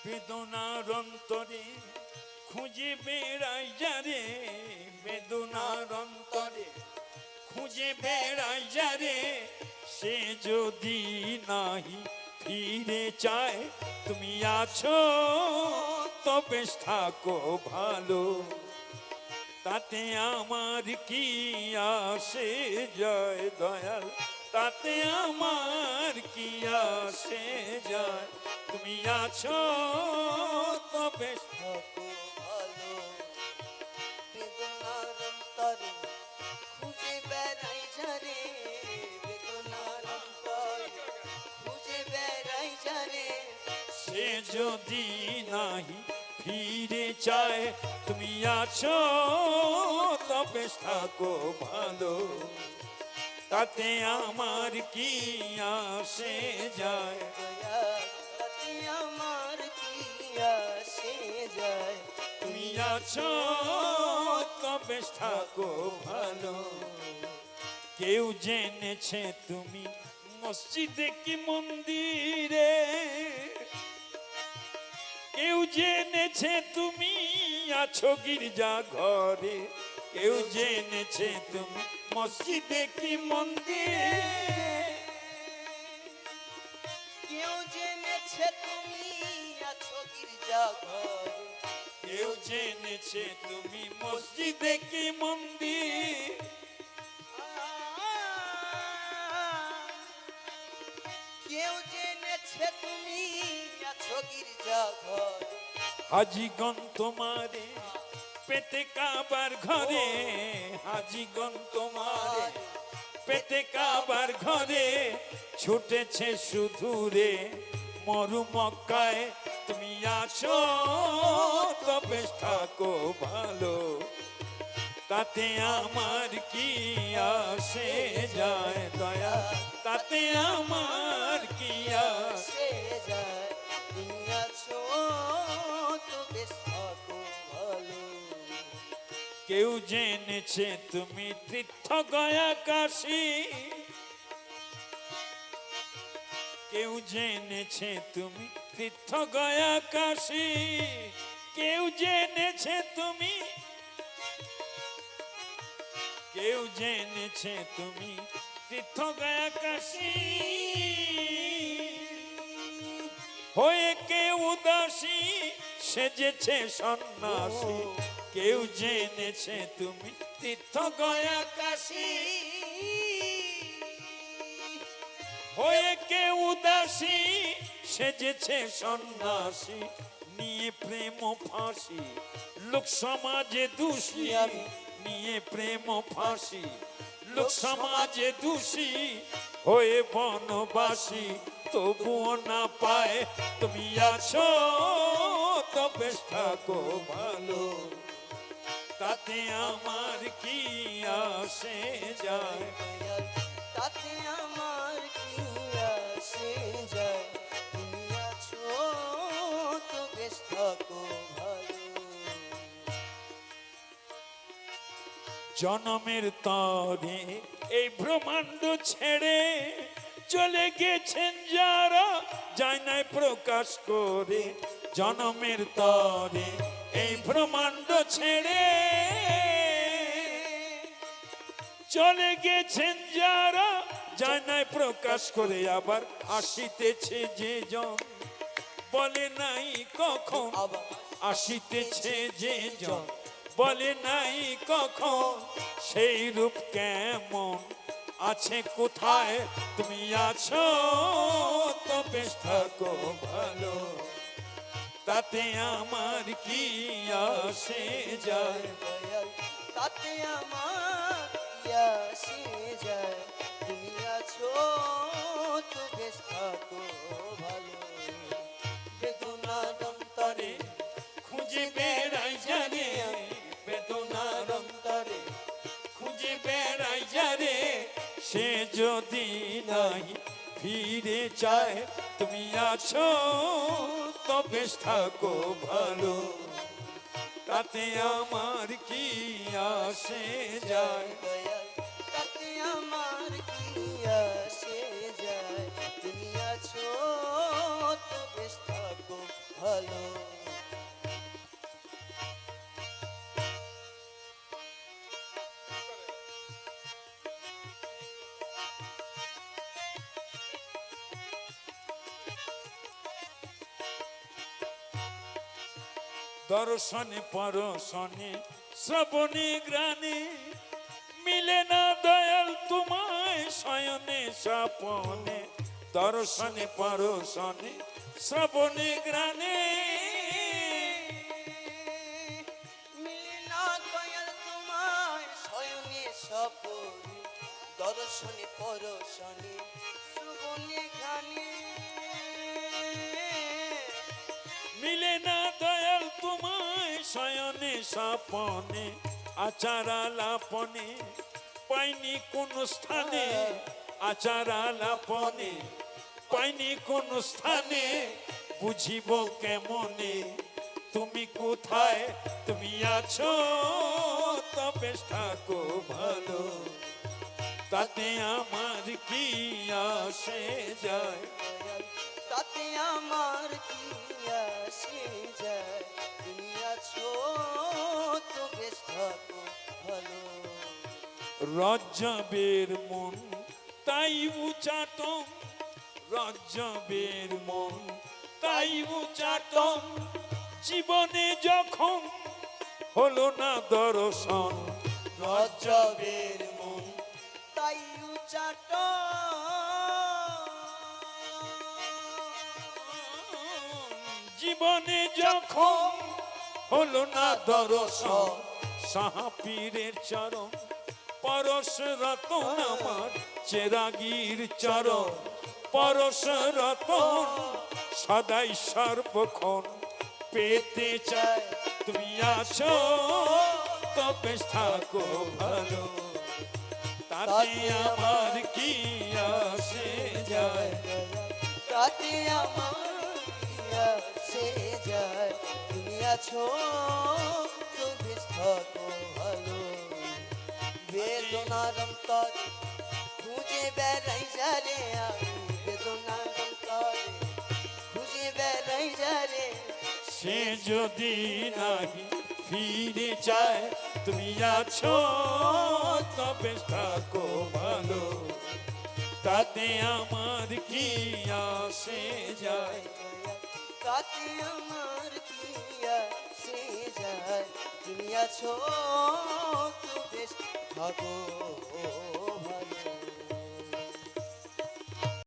বেদনার অন্তরে খুঁজে বেড়াই যারে, বেদনার অন্তরে খুঁজে বেড়াই যারে, সে যদি নাহি ফিরে চায়, তুমি আছো তবে থাকো ভালো, তাতে আমার কি আসে যায় দয়াল, তাতে আমার কি আসে যায়, তুমি আছো তবে থাকো ভালো। বেদনার অন্তরে খুঁজে বেড়াই যারে, বেদনার অন্তরে খুঁজে বেড়াই যারে, সে যদি নাহি ফিরে চায়, তুমি আছো তবে থাকো ভালো, তাতে আমার কি আসে যায়, দয়াল তাতে আমার কি আসে যায়, তুমি আছো তবে থাকো ভালো। কেউ জেনেছে তুমি মসজিদে কি মন্দিরে, কেউ জেনেছে তুমি আছো গির্জা ঘরে, কেউ জেনেছে তুমি মসজিদে কি মন্দিরে, কেউ জেনেছে তুমি আছো গির্জা ঘরে, কেউ জেনেছে তুমি মসজিদে কি মন্দির, কেউ জেনেছে তুমি আছো গির্জা ঘরে, হাজিগণ তোমারে পেতে কাবার ঘরে, হাজিগণ তোমারে পেতে কাবার ঘরে, ছুটেছে শুধু রে মরু মক্কায়, তুমি আছো তবে থাকো ভালো, তাতে আমার কি আসে যায় দয়া, তাতে আমার কি আসে, সে যায় তুমি আছো তো বেশ থাকো ভালো। কেউ জেনেছে তুমি তীর্থ গয়া কাশী, কেউ জেনেছে তুমি তীর্থ গয়া কাশী, কেউ জেনেছে তুমি, কেউ জেনেছে তুমি তীর্থ গয়া কাশী, হয়ে কেউ উদাসী সেজেছে সন্ন্যাসী, কেউ জেনেছে তুমি তীর্থ গয়া কাশী, হয়ে কেউ উদাসী সেজেছে সন্ন্যাসী, নিয়ে প্রেম ফাঁসি লোক সমাজে দোষী, নিয়ে প্রেম ফাঁসি লোক সমাজে দোষী, হয়ে বনবাসী তবুও না পায়, তুমি আছো তবে থাকো ভালো, তাতে আমার কি আসে যায়, দয়াল তাতে আমার কি আসে যায়, তুমি আছো তো বেশ থাকো ভালো। জনমের তরে এই ব্রহ্মাণ্ড ছেড়ে চলে গেছেন যারা, যায় নাই প্রকাশ করে, জনমের তরে এই ব্রহ্মাণ্ড ছেড়ে চলে গেছেন যারা, যায় নাই প্রকাশ করে, আবার আসিতেছে যে জন বলে নাই কখন, আবার আসিতেছে যে জন বলে নাই কখন, সেই রূপ কেমন আছে কোথায়, তুমি আছো তবে থাকো ভালো, তাতে আমার কি আসে যায়, দয়াল তাতে আমার কি আসে যায়, তুমি আছো তো বেশ থাকো ভালো। বেদনার অন্তরে খুঁজে বেড়াই জানে, বেদনার অন্তরে খুঁজে বেড়াই যারে, সে যদি নাই ফিরে চায়, তুমি আছো তবে থাকো ভালো, তাতে আমার কি আসে যায়, দয়াল তাতে আমার কি আসে যায়, তুমি আছো তো বেশ থাকো ভালো। ভালো। দর্শনে পরশনে শ্রবণে গ্রাণে মিলে না দয়াল তোমায় শয়নে স্বপনে। দর্শনে পরশনে শ্রবণে গ্রাণে মিলে না দয়াল তোমায় শয়নে স্বপনে, দর্শনে পরশনে শ্রবণে গানে। মিলে না দয়াল তোমায় শয়নে স্বপনে আচার আলাপনে পাইনি কোন স্থানে। আচার আলাপনে পাইনি কোন স্থানে বুঝিব কেমনে তুমি কোথায় তুমি আছো তবে থাকো ভালো। তাতে আমার কি আসে যায়, তাতে আমার কি আসে যায়, তুমি আছো তো বেশ থাকো ভালো। রজ্জবের মন তাই উচাটন, রজ্জবের মন তাই উচাটন জীবনে যখন হলো না দর্শন। রজ্জবের মন তাই উচাট জীবনে যখন হলো না দর্শন। সাহাপীরের চরণ পরশ রতন আমার চেরাগীর চরণ পরশ রতন সদাই সর্বক্ষণ পেতে চায় তুমি আছো তবে থাকো ভালো। তাতে আমার কি আসে যায়, তাতে আমার কি আসে যায়, তুমি আছো তো বেশ থাকো ভালো। বেদনার অন্তরে খুঁজে বেড়াই যারে আমি, বেদনার অন্তরে খুঁজে বেড়াই যারে। সে যদি নাহি ফিরে চায় তুমি আছো তবে থাকো ভালো। তাতে আমার কি আসে যায়, তাতে আমার কি আসে যায়, তুমি আছো তো বেশ থাকো